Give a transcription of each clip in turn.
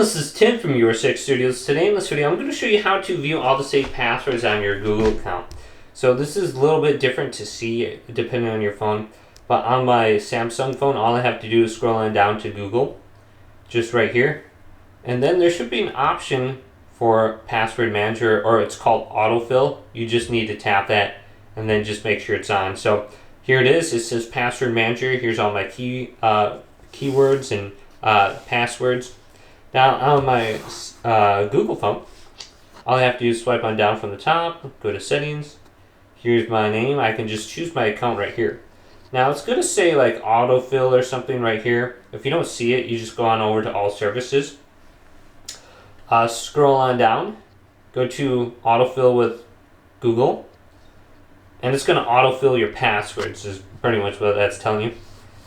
this is Tim from Your Six Studios. Today in this video, I'm going to show you how to view all the saved passwords on your Google account. So this is a little bit different to see depending on your phone, but on my Samsung phone, all I have to do is scroll on down to Google, just right here. And then there should be an option for Password Manager, or it's called Autofill. You just need to tap that and then just make sure it's on. So here it is. It says Password Manager. Here's all my keywords and passwords. Now on my Google phone, all I have to do is swipe on down from the top, go to settings. Here's my name. I can just choose my account right here. Now it's going to say like autofill or something right here. If you don't see it, you just go on over to all services. Scroll on down, go to autofill with Google, and it's going to autofill your passwords is pretty much what that's telling you.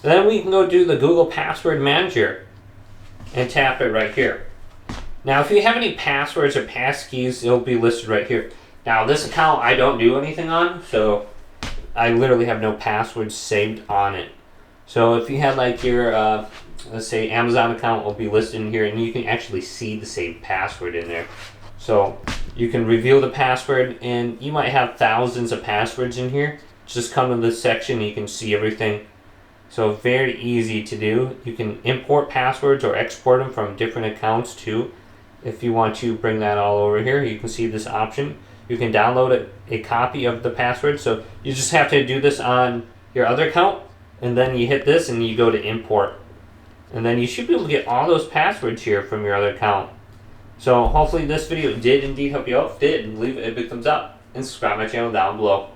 And then we can go do the Google Password Manager and tap it right here. Now if you have any passwords or passkeys, it'll be listed right here. Now this account I don't do anything on, so I literally have no passwords saved on it. So if you had like your let's say Amazon account, will be listed in here, and you can actually see the saved password in there. So you can reveal the password, and you might have thousands of passwords in here. Just come to this section, you can see everything. So very easy to do. You can import passwords or export them from different accounts too. If you want to bring that all over here, you can see this option. You can download a copy of the password. So you just have to do this on your other account, and then you hit this and you go to import. And then you should be able to get all those passwords here from your other account. So hopefully this video did indeed help you out. If it did, leave a big thumbs up and subscribe to my channel down below.